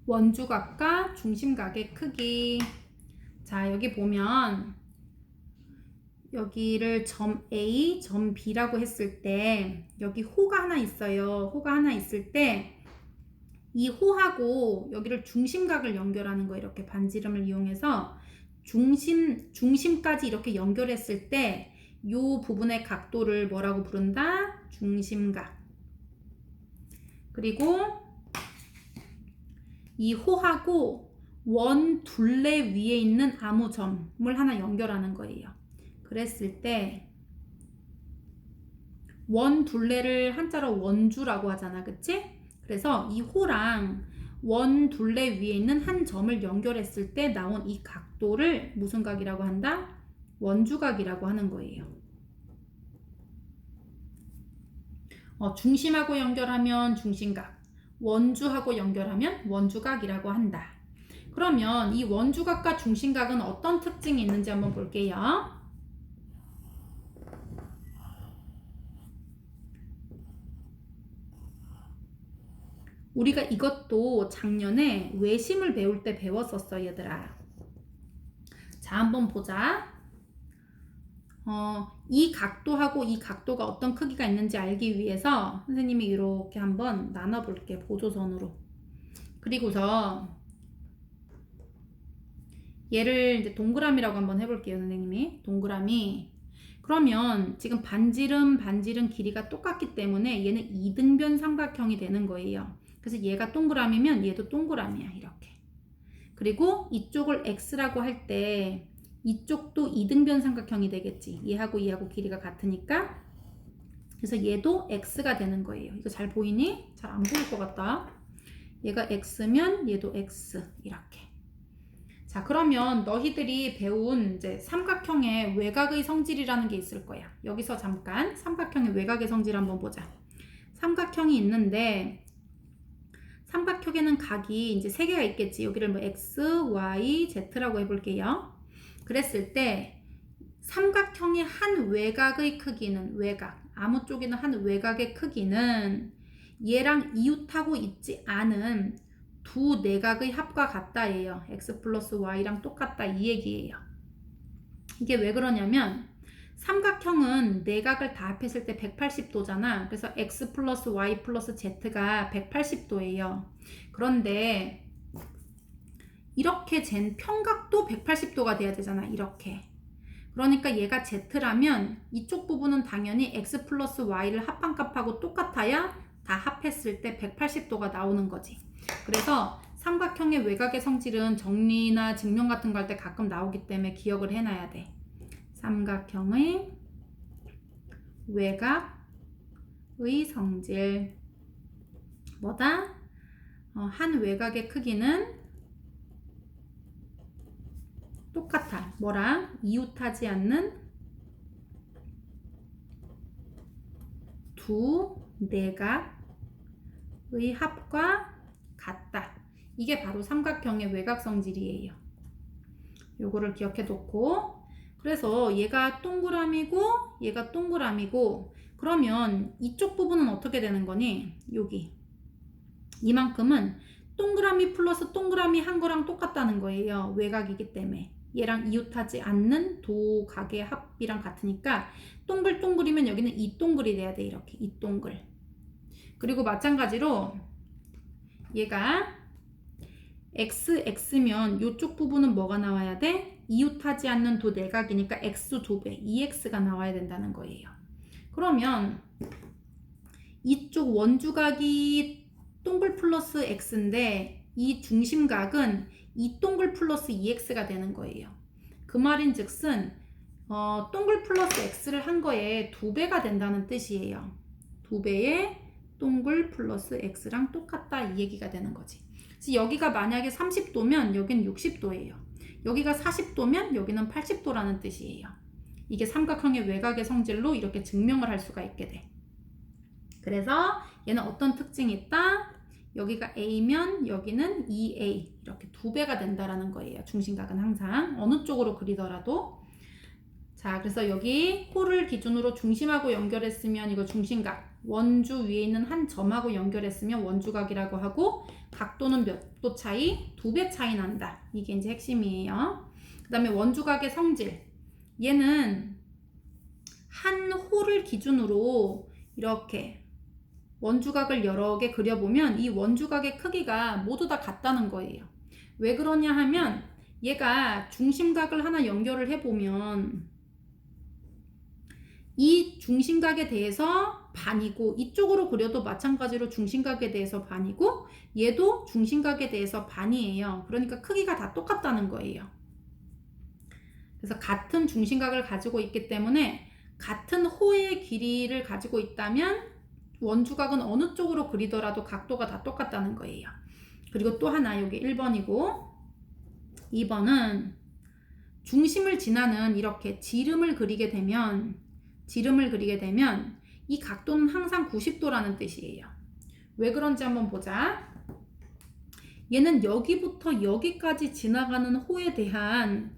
원주각과 중심각의 크기. 자, 여기 보면 여기를 점 A, 점 B라고 했을 때 여기 호가 하나 있어요. 호가 하나 있을 때 이 호하고 여기를 중심각을 연결하는 거, 이렇게 반지름을 이용해서 중심까지 이렇게 연결했을 때 이 부분의 각도를 뭐라고 부른다? 중심각. 그리고 이 호하고 원 둘레 위에 있는 아무 점을 하나 연결하는 거예요. 그랬을 때 원 둘레를 한자로 원주라고 하잖아, 그치? 그래서 이 호랑 원 둘레 위에 있는 한 점을 연결했을 때 나온 이 각도를 무슨 각이라고 한다? 원주각이라고 하는 거예요. 중심하고 연결하면 중심각, 원주하고 연결하면 원주각이라고 한다. 그러면 이 원주각과 중심각은 어떤 특징이 있는지 한번 볼게요. 우리가 이것도 작년에 외심을 배울 때 배웠었어, 얘들아. 자, 한번 보자. 이 각도하고 이 각도가 어떤 크기가 있는지 알기 위해서 선생님이 이렇게 한번 나눠볼게, 보조선으로. 그리고서 얘를 이제 동그라미라고 한번 해볼게요, 선생님이. 동그라미. 그러면 지금 반지름 길이가 똑같기 때문에 얘는 이등변 삼각형이 되는 거예요. 그래서 얘가 동그라미면 얘도 동그라미야, 이렇게. 그리고 이쪽을 x라고 할 때 이쪽도 이등변 삼각형이 되겠지. 얘하고 얘하고 길이가 같으니까. 그래서 얘도 x가 되는 거예요. 이거 잘 보이니? 잘 안 보일 것 같다. 얘가 x면 얘도 x, 이렇게. 자, 그러면 너희들이 배운 이제 삼각형의 외곽의 성질이라는 게 있을 거야. 여기서 잠깐 삼각형의 외곽의 성질 한번 보자. 삼각형이 있는데 삼각형에는 각이 이제 3개가 있겠지. 여기를 뭐 x, y, z라고 해볼게요. 그랬을 때 삼각형의 한 외곽의 크기는, 외곽, 아무 쪽이나 한 외곽의 크기는 얘랑 이웃하고 있지 않은 두 내각의 합과 같다예요. x 플러스 y랑 똑같다, 이 얘기예요. 이게 왜 그러냐면 삼각형은 내각을 다 합했을 때 180도잖아. 그래서 x 플러스 y 플러스 z가 180도예요. 그런데 이렇게 잰 평각도 180도가 돼야 되잖아, 이렇게. 그러니까 얘가 z라면 이쪽 부분은 당연히 x 플러스 y를 합한값하고 똑같아야 다 합했을 때 180도가 나오는 거지. 그래서 삼각형의 외곽의 성질은 정리나 증명 같은 거 할 때 가끔 나오기 때문에 기억을 해놔야 돼. 삼각형의 외곽의 성질. 뭐다? 한 외곽의 크기는 똑같아. 뭐랑? 이웃하지 않는 두 내각의 합과 같다. 이게 바로 삼각형의 외곽 성질이에요. 요거를 기억해 놓고, 그래서 얘가 동그라미고 얘가 동그라미고, 그러면 이쪽 부분은 어떻게 되는 거니? 여기 이만큼은 동그라미 플러스 동그라미 한 거랑 똑같다는 거예요. 외곽이기 때문에. 얘랑 이웃하지 않는 두 각의 합이랑 같으니까 동글동글이면 여기는 이 동글이 돼야 돼, 이렇게. 이 동글. 그리고 마찬가지로 얘가 x면 이쪽 부분은 뭐가 나와야 돼? 이웃하지 않는 두 내각이니까 x 2배, 2x가 나와야 된다는 거예요. 그러면 이쪽 원주각이 동글 플러스 x인데 이 중심각은 이 동글 플러스 2x가 되는 거예요. 그 말인 즉슨 동글 플러스 x를 한 거에 2배가 된다는 뜻이에요. 2배의 동글 플러스 x랑 똑같다, 이 얘기가 되는 거지. 그래서 여기가 만약에 30도면 여기는 60도예요. 여기가 40도면 여기는 80도라는 뜻이에요. 이게 삼각형의 외곽의 성질로 이렇게 증명을 할 수가 있게 돼. 그래서 얘는 어떤 특징이 있다? 여기가 A면 여기는 2A, 이렇게 2배가 된다라는 거예요. 중심각은 항상 어느 쪽으로 그리더라도. 자, 그래서 여기 호를 기준으로 중심하고 연결했으면 이거 중심각, 원주 위에 있는 한 점하고 연결했으면 원주각이라고 하고, 각도는 몇 도 차이? 2배 차이 난다. 이게 이제 핵심이에요. 그 다음에 원주각의 성질. 얘는 한 호를 기준으로 이렇게 원주각을 여러 개 그려보면 이 원주각의 크기가 모두 다 같다는 거예요. 왜 그러냐 하면 얘가 중심각을 하나 연결을 해보면 이 중심각에 대해서 반이고, 이쪽으로 그려도 마찬가지로 중심각에 대해서 반이고, 얘도 중심각에 대해서 반이에요. 그러니까 크기가 다 똑같다는 거예요. 그래서 같은 중심각을 가지고 있기 때문에 같은 호의 길이를 가지고 있다면 원주각은 어느 쪽으로 그리더라도 각도가 다 똑같다는 거예요. 그리고 또 하나, 여기 1번이고 2번은 중심을 지나는 이렇게 지름을 그리게 되면 이 각도는 항상 90도라는 뜻이에요. 왜 그런지 한번 보자. 얘는 여기부터 여기까지 지나가는 호에 대한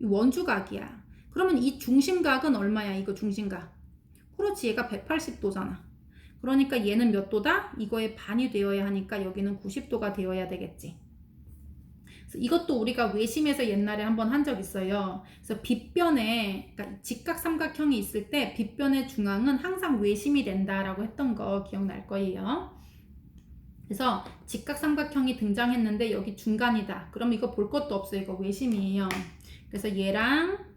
원주각이야. 그러면 이 중심각은 얼마야? 이거 중심각. 그렇지, 얘가 180도잖아. 그러니까 얘는 몇 도다? 이거의 반이 되어야 하니까 여기는 90도가 되어야 되겠지. 그래서 이것도 우리가 외심에서 옛날에 한번 한 적 있어요. 그래서 빗변에, 그러니까 직각삼각형이 있을 때 빗변의 중앙은 항상 외심이 된다라고 했던 거 기억날 거예요. 그래서 직각삼각형이 등장했는데 여기 중간이다. 그럼 이거 볼 것도 없어요. 이거 외심이에요. 그래서 얘랑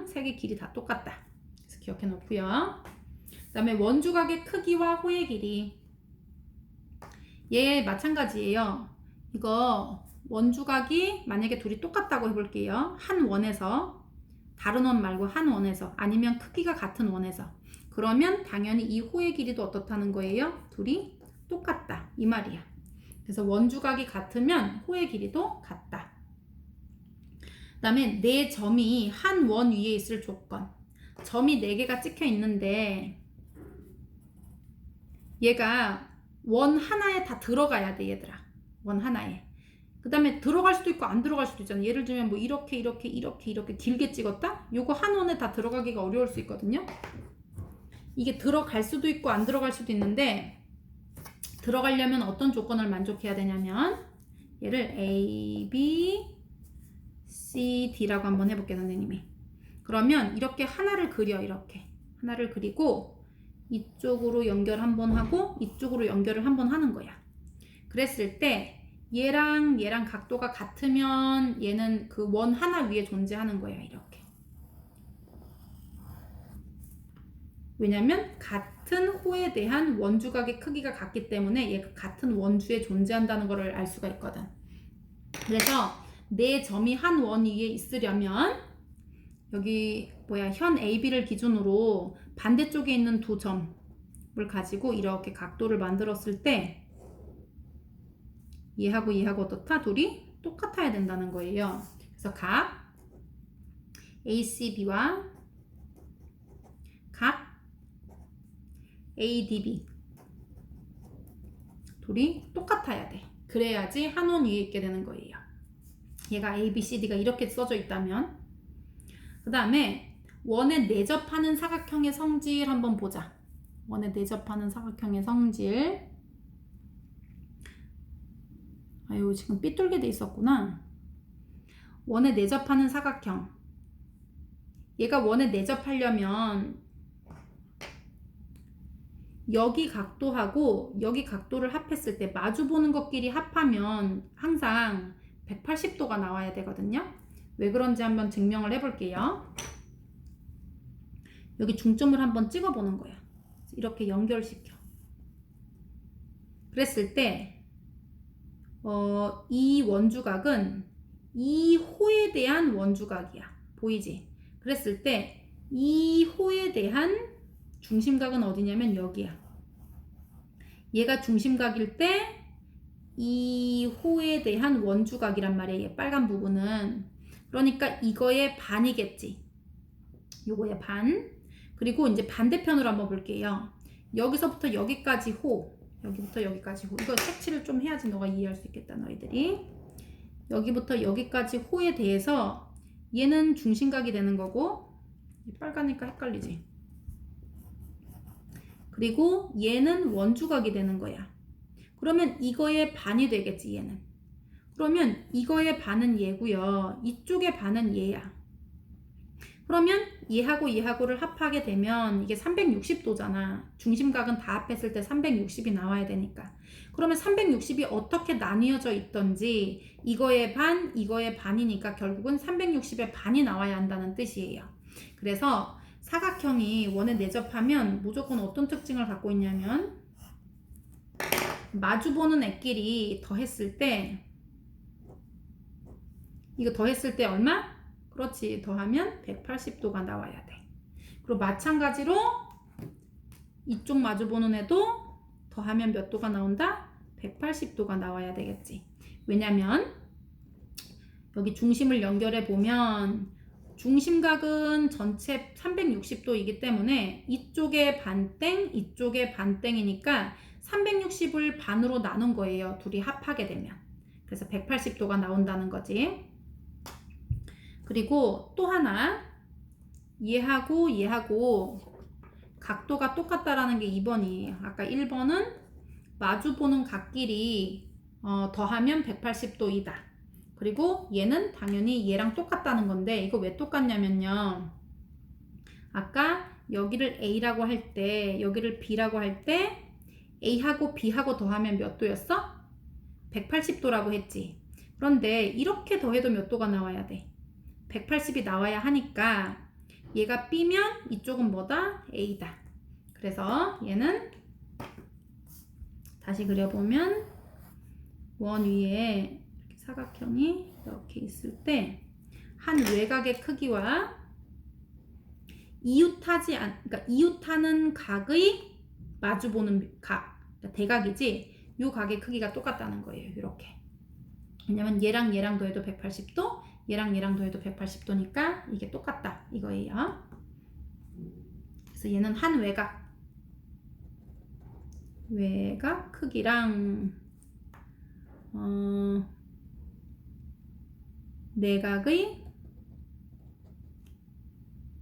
세 개 길이 다 똑같다. 그래서 기억해 놓고요. 그 다음에 원주각의 크기와 호의 길이. 얘 마찬가지예요. 이거 원주각이 만약에 둘이 똑같다고 해볼게요. 한 원에서, 다른 원 말고 한 원에서, 아니면 크기가 같은 원에서, 그러면 당연히 이 호의 길이도 어떻다는 거예요? 둘이 똑같다 이 말이야. 그래서 원주각이 같으면 호의 길이도 같다. 그 다음에 네 점이 한 원 위에 있을 조건. 점이 4개가 찍혀 있는데 얘가 원 하나에 다 들어가야 돼, 얘들아. 원 하나에. 그 다음에 들어갈 수도 있고 안 들어갈 수도 있잖아. 예를 들면 뭐 이렇게 길게 찍었다? 요거 한 원에 다 들어가기가 어려울 수 있거든요. 이게 들어갈 수도 있고 안 들어갈 수도 있는데, 들어가려면 어떤 조건을 만족해야 되냐면, 얘를 A, B, C, D라고 한번 해볼게요, 선생님이. 그러면 이렇게 하나를 그려. 이렇게 하나를 그리고 이쪽으로 연결 한번 하고 이쪽으로 연결을 한번 하는 거야. 그랬을 때 얘랑 각도가 같으면 얘는 그 원 하나 위에 존재하는 거야. 이렇게. 왜냐면 같은 호에 대한 원주각의 크기가 같기 때문에 얘가 같은 원주에 존재한다는 것을 알 수가 있거든. 그래서 네 점이 한 원 위에 있으려면 여기 현 AB를 기준으로 반대쪽에 있는 두 점을 가지고 이렇게 각도를 만들었을 때 얘하고 어떻다? 둘이 똑같아야 된다는 거예요. 그래서 각 ACB와 각 ADB 둘이 똑같아야 돼. 그래야지 한 원 위에 있게 되는 거예요. 얘가 ABCD가 이렇게 써져 있다면. 그 다음에 원에 내접하는 사각형의 성질 한번 보자. 원에 내접하는 사각형의 성질. 아유, 지금 삐뚤게 돼 있었구나. 원에 내접하는 사각형. 얘가 원에 내접하려면 여기 각도하고 여기 각도를 합했을 때 마주보는 것끼리 합하면 항상 180도가 나와야 되거든요. 왜 그런지 한번 증명을 해볼게요. 여기 중점을 한번 찍어보는 거야. 이렇게 연결시켜. 그랬을 때 이 원주각은 이 호에 대한 원주각이야. 보이지? 그랬을 때 이 호에 대한 중심각은 어디냐면 여기야. 얘가 중심각일 때 이 호에 대한 원주각이란 말이야. 얘 빨간 부분은. 그러니까 이거의 반이겠지. 요거의 반. 그리고 이제 반대편으로 한번 볼게요. 여기서부터 여기까지 호. 여기부터 여기까지 호. 이거 색칠을 좀 해야지 너가 이해할 수 있겠다, 너희들이. 여기부터 여기까지 호에 대해서 얘는 중심각이 되는 거고, 빨가니까 헷갈리지. 그리고 얘는 원주각이 되는 거야. 그러면 이거의 반이 되겠지, 얘는. 그러면 이거의 반은 얘고요. 이쪽의 반은 얘야. 그러면 얘하고 얘하고를 합하게 되면 이게 360도잖아. 중심각은 다 합했을 때 360이 나와야 되니까. 그러면 360이 어떻게 나뉘어져 있던지 이거의 반, 이거의 반이니까 결국은 360의 반이 나와야 한다는 뜻이에요. 그래서 사각형이 원에 내접하면 무조건 어떤 특징을 갖고 있냐면 마주보는 애끼리 더했을 때 이거 더했을 때 얼마? 그렇지. 더하면 180도가 나와야 돼. 그리고 마찬가지로 이쪽 마주보는 애도 더하면 몇 도가 나온다? 180도가 나와야 되겠지. 왜냐면 여기 중심을 연결해 보면 중심각은 전체 360도이기 때문에 이쪽에 반땡, 이쪽에 반땡이니까 360을 반으로 나눈 거예요. 둘이 합하게 되면. 그래서 180도가 나온다는 거지. 그리고 또 하나, 얘하고 각도가 똑같다라는 게 2번이에요. 아까 1번은 마주보는 각끼리 더하면 180도이다. 그리고 얘는 당연히 얘랑 똑같다는 건데 이거 왜 똑같냐면요. 아까 여기를 A라고 할 때, 여기를 B라고 할 때 A하고 B하고 더하면 몇 도였어? 180도라고 했지. 그런데 이렇게 더해도 몇 도가 나와야 돼? 180이 나와야 하니까 얘가 B면 이쪽은 뭐다? A다. 그래서 얘는 다시 그려보면 원 위에 이렇게 사각형이 이렇게 있을 때 한 외곽의 크기와 그러니까 이웃하는 각의 마주보는 각, 그러니까 대각이지. 이 각의 크기가 똑같다는 거예요. 이렇게. 왜냐면 얘랑 더해도 180도, 얘랑 더해도 180도니까 이게 똑같다 이거예요. 그래서 얘는 한 외곽 크기랑 내각의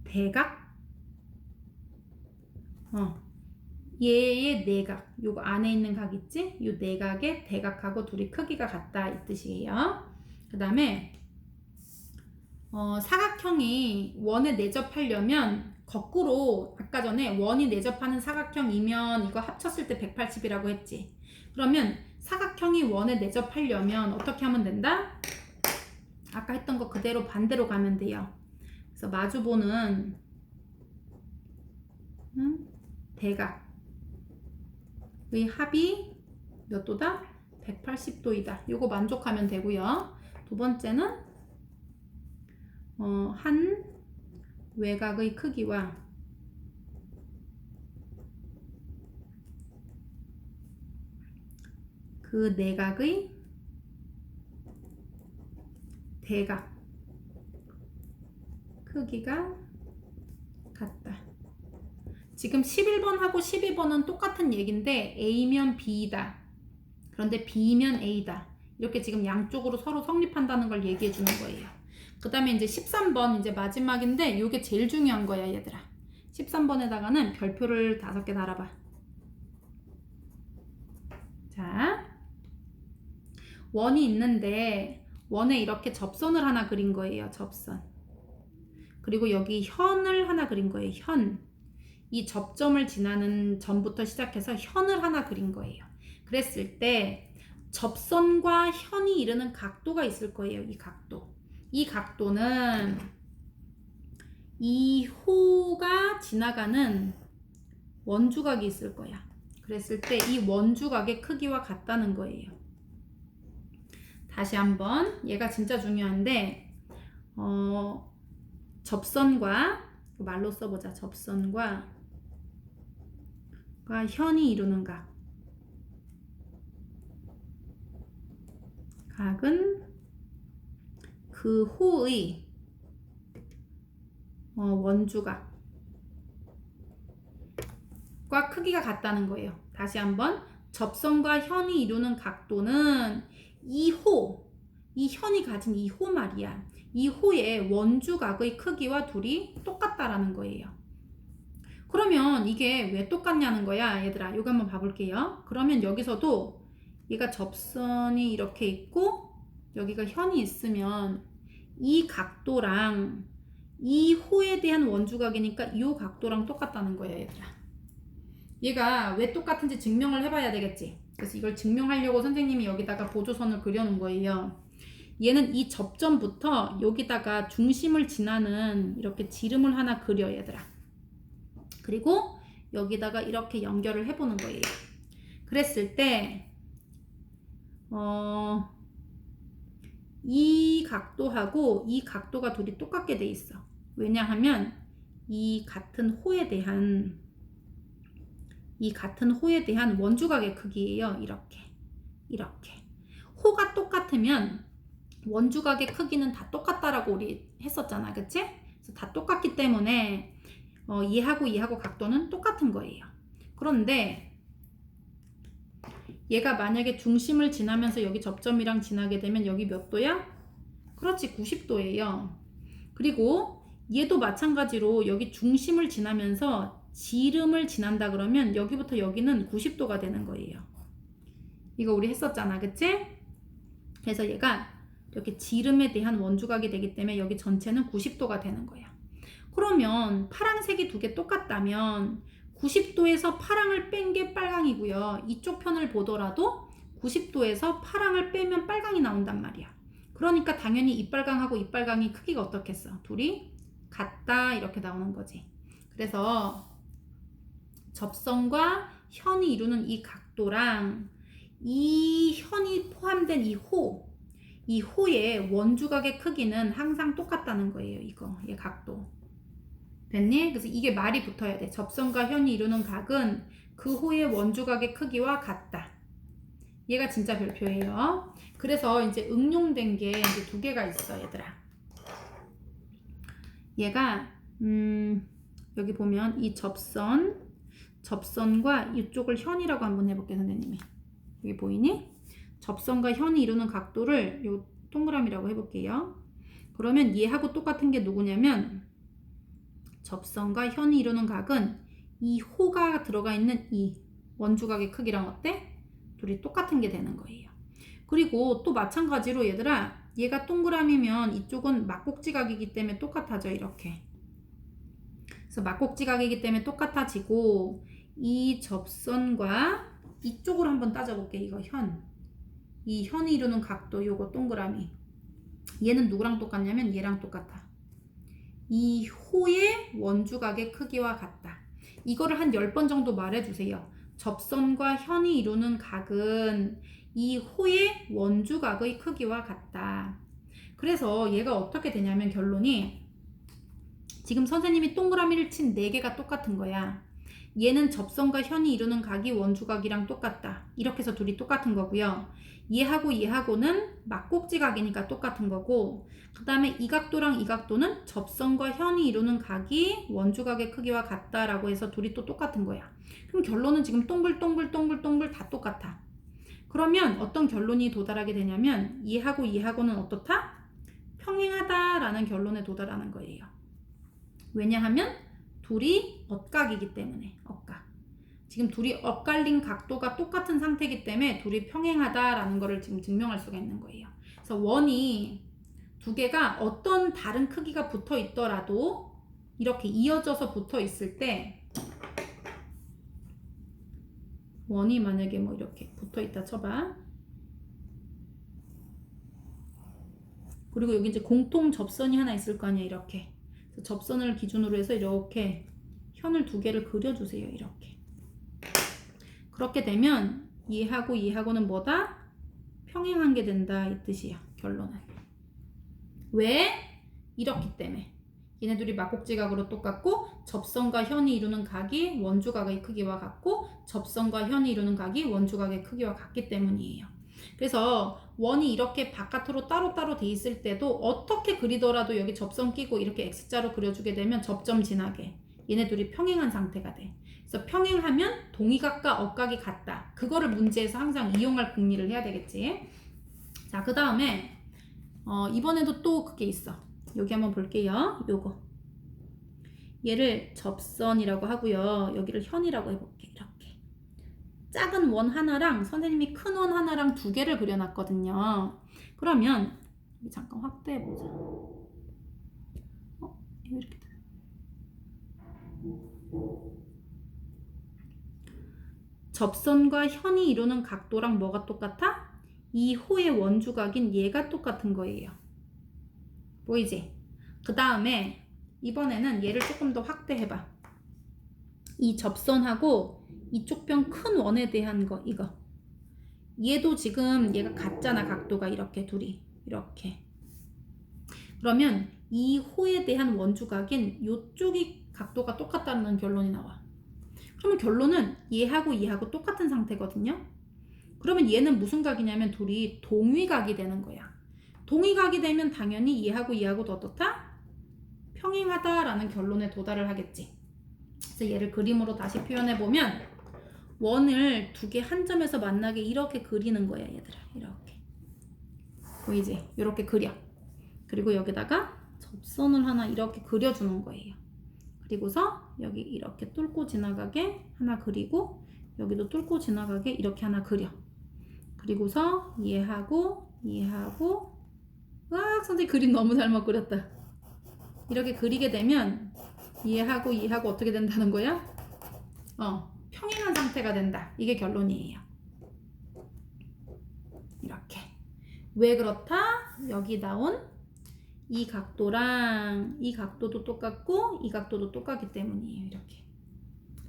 대각, 얘의 내각, 요거 안에 있는 각 있지? 요 내각의 대각하고 둘이 크기가 같다 이 뜻이에요. 그 다음에 사각형이 원에 내접하려면 거꾸로 아까 전에 원이 내접하는 사각형이면 이거 합쳤을 때 180이라고 했지. 그러면 사각형이 원에 내접하려면 어떻게 하면 된다? 아까 했던 거 그대로 반대로 가면 돼요. 그래서 마주보는 대각의 합이 몇 도다? 180도이다. 요거 만족하면 되고요. 두 번째는 한 외곽의 크기와 그 내각의 대각 크기가 같다. 지금 11번하고 12번은 똑같은 얘기인데 A면 B이다. 그런데 B면 A다. 이렇게 지금 양쪽으로 서로 성립한다는 걸 얘기해 주는 거예요. 그 다음에 이제 13번 이제 마지막인데 이게 제일 중요한 거야 얘들아. 13번에다가는 별표를 5개 달아봐. 자, 원이 있는데 원에 이렇게 접선을 하나 그린 거예요. 접선. 그리고 여기 현을 하나 그린 거예요. 현. 이 접점을 지나는 점부터 시작해서 현을 하나 그린 거예요. 그랬을 때 접선과 현이 이르는 각도가 있을 거예요. 이 각도. 이 각도는 이 호가 지나가는 원주각이 있을 거야. 그랬을 때 이 원주각의 크기와 같다는 거예요. 다시 한번 얘가 진짜 중요한데 접선과 말로 써보자. 접선과 현이 이루는 각은 그 호의 원주각과 크기가 같다는 거예요. 다시 한번 접선과 현이 이루는 각도는 이 호, 이 현이 가진 이 호 말이야. 이 호의 원주각의 크기와 둘이 똑같다라는 거예요. 그러면 이게 왜 똑같냐는 거야, 얘들아. 이거 한번 봐볼게요. 그러면 여기서도 얘가 접선이 이렇게 있고 여기가 현이 있으면 이 각도랑 이 호에 대한 원주각이니까 이 각도랑 똑같다는 거야, 얘들아. 얘가 왜 똑같은지 증명을 해봐야 되겠지. 그래서 이걸 증명하려고 선생님이 여기다가 보조선을 그려놓은 거예요. 얘는 이 접점부터 여기다가 중심을 지나는 이렇게 지름을 하나 그려, 얘들아. 그리고 여기다가 이렇게 연결을 해보는 거예요. 그랬을 때 이 각도하고 이 각도가 둘이 똑같게 돼 있어. 왜냐하면 이 같은 호에 대한 원주각의 크기예요. 이렇게 호가 똑같으면 원주각의 크기는 다 똑같다라고 우리 했었잖아, 그치? 그래서 다 똑같기 때문에 얘하고 각도는 똑같은 거예요. 그런데 얘가 만약에 중심을 지나면서 여기 접점이랑 지나게 되면 여기 몇 도야? 그렇지, 90도예요. 그리고 얘도 마찬가지로 여기 중심을 지나면서 지름을 지난다 그러면 여기부터 여기는 90도가 되는 거예요. 이거 우리 했었잖아, 그치? 그래서 얘가 이렇게 지름에 대한 원주각이 되기 때문에 여기 전체는 90도가 되는 거야. 그러면 파란색이 두 개 똑같다면 90도에서 파랑을 뺀 게 빨강이고요. 이쪽 편을 보더라도 90도에서 파랑을 빼면 빨강이 나온단 말이야. 그러니까 당연히 이 빨강하고 이 빨강이 크기가 어떻겠어? 둘이 같다 이렇게 나오는 거지. 그래서 접선과 현이 이루는 이 각도랑 이 현이 포함된 이 호의 원주각의 크기는 항상 똑같다는 거예요. 얘 각도. 됐니? 그래서 이게 말이 붙어야 돼. 접선과 현이 이루는 각은 그 호의 원주각의 크기와 같다. 얘가 진짜 별표예요. 그래서 이제 응용된 게 이제 두 개가 있어, 얘들아. 얘가 여기 보면 이 접선과 이쪽을 현이라고 한번 해볼게, 선생님이. 여기 보이니? 접선과 현이 이루는 각도를 요 동그라미라고 해볼게요. 그러면 얘하고 똑같은 게 누구냐면 접선과 현이 이루는 각은 이 호가 들어가 있는 이 원주각의 크기랑 어때? 둘이 똑같은 게 되는 거예요. 그리고 또 마찬가지로 얘들아, 얘가 동그라미면 이쪽은 막곡지각이기 때문에 똑같아져, 이렇게. 그래서 막곡지각이기 때문에 똑같아지고 이 접선과 이쪽으로 한번 따져볼게. 이거 이 현이 이루는 각도, 요거 동그라미. 얘는 누구랑 똑같냐면 얘랑 똑같아. 이 호의 원주각의 크기와 같다. 이거를 한 10번 정도 말해주세요. 접선과 현이 이루는 각은 이 호의 원주각의 크기와 같다. 그래서 얘가 어떻게 되냐면 결론이 지금 선생님이 동그라미를 친 4개가 똑같은 거야. 얘는 접선과 현이 이루는 각이 원주각이랑 똑같다. 이렇게 해서 둘이 똑같은 거고요. 얘하고는 막곡지각이니까 똑같은 거고, 그 다음에 이 각도랑 이 각도는 접선과 현이 이루는 각이 원주각의 크기와 같다라고 해서 둘이 또 똑같은 거야. 그럼 결론은 지금 동글동글 다 똑같아. 그러면 어떤 결론이 도달하게 되냐면 얘하고는 어떻다? 평행하다라는 결론에 도달하는 거예요. 왜냐하면 둘이 엇각이기 때문에. 엇각. 지금 둘이 엇갈린 각도가 똑같은 상태이기 때문에 둘이 평행하다라는 거를 지금 증명할 수가 있는 거예요. 그래서 원이 두 개가 어떤 다른 크기가 붙어 있더라도 이렇게 이어져서 붙어 있을 때 원이 만약에 뭐 이렇게 붙어 있다 쳐봐. 그리고 여기 이제 공통 접선이 하나 있을 거 아니야, 이렇게. 그래서 접선을 기준으로 해서 이렇게 현을 두 개를 그려주세요, 이렇게. 그렇게 되면 얘하고는 뭐다? 평행한 게 된다, 이 뜻이야, 결론은. 왜? 이렇기 때문에. 얘네들이 막곡지각으로 똑같고 접선과 현이 이루는 각이 원주각의 크기와 같고 접선과 현이 이루는 각이 원주각의 크기와 같기 때문이에요. 그래서 원이 이렇게 바깥으로 따로따로 돼 있을 때도 어떻게 그리더라도 여기 접선 끼고 이렇게 X자로 그려주게 되면 접점 지나게 얘네들이 평행한 상태가 돼. 그래서 평행하면 동의각과 엇각이 같다. 그거를 문제에서 항상 이용할 궁리를 해야 되겠지. 자, 그 다음에 이번에도 또 그게 있어. 여기 한번 볼게요. 요거. 얘를 접선이라고 하고요. 여기를 현이라고 해볼게. 이렇게. 작은 원 하나랑 선생님이 큰 원 하나랑 두 개를 그려놨거든요. 그러면 여기 잠깐 확대해보자. 이거 이렇게 돼. 접선과 현이 이루는 각도랑 뭐가 똑같아? 이 호의 원주각인 얘가 똑같은 거예요. 보이지? 그 다음에 이번에는 얘를 조금 더 확대해봐. 이 접선하고 이쪽 편 큰 원에 대한 거 이거. 얘도 지금 얘가 같잖아. 각도가 이렇게 둘이 이렇게. 그러면 이 호에 대한 원주각인 이쪽이 각도가 똑같다는 결론이 나와. 그러면 결론은 얘하고 얘하고 똑같은 상태거든요. 그러면 얘는 무슨 각이냐면 둘이 동위각이 되는 거야. 동위각이 되면 당연히 얘하고 얘하고 어떻다? 평행하다라는 결론에 도달을 하겠지. 그래서 얘를 그림으로 다시 표현해보면 원을 두 개 한 점에서 만나게 이렇게 그리는 거야 얘들아. 이렇게 보이지? 이렇게 그려. 그리고 여기다가 접선을 하나 이렇게 그려주는 거예요. 그리고서 여기 이렇게 뚫고 지나가게 하나 그리고 여기도 뚫고 지나가게 이렇게 하나 그려. 그리고서 얘하고 와 선생님 그림 너무 잘 못 그렸다. 이렇게 그리게 되면 얘하고 어떻게 된다는 거야? 평행한 상태가 된다. 이게 결론이에요. 이렇게. 왜 그렇다? 여기 나온 이 각도랑 이 각도도 똑같고 이 각도도 똑같기 때문이에요. 이렇게.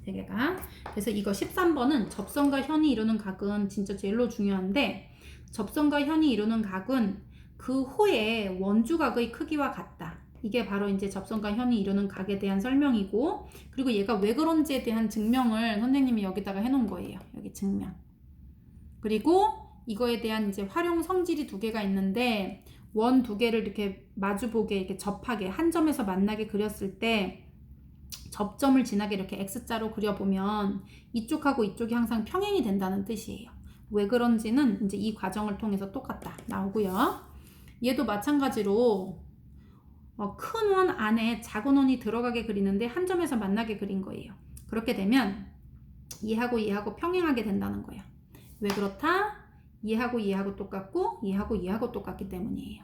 세 개가. 그래서 이거 13번은 접선과 현이 이루는 각은 진짜 제일로 중요한데 접선과 현이 이루는 각은 그 호의 원주각의 크기와 같다. 이게 바로 이제 접선과 현이 이루는 각에 대한 설명이고 그리고 얘가 왜 그런지에 대한 증명을 선생님이 여기다가 해놓은 거예요. 여기 증명. 그리고 이거에 대한 이제 활용 성질이 두 개가 있는데 원 두 개를 이렇게 마주보게 이렇게 접하게 한 점에서 만나게 그렸을 때 접점을 지나게 이렇게 X자로 그려보면 이쪽하고 이쪽이 항상 평행이 된다는 뜻이에요. 왜 그런지는 이제 이 과정을 통해서 똑같다 나오고요. 얘도 마찬가지로 큰 원 안에 작은 원이 들어가게 그리는데 한 점에서 만나게 그린 거예요. 그렇게 되면 얘하고 평행하게 된다는 거야. 왜 그렇다? 얘하고 똑같고 얘하고 똑같기 때문이에요.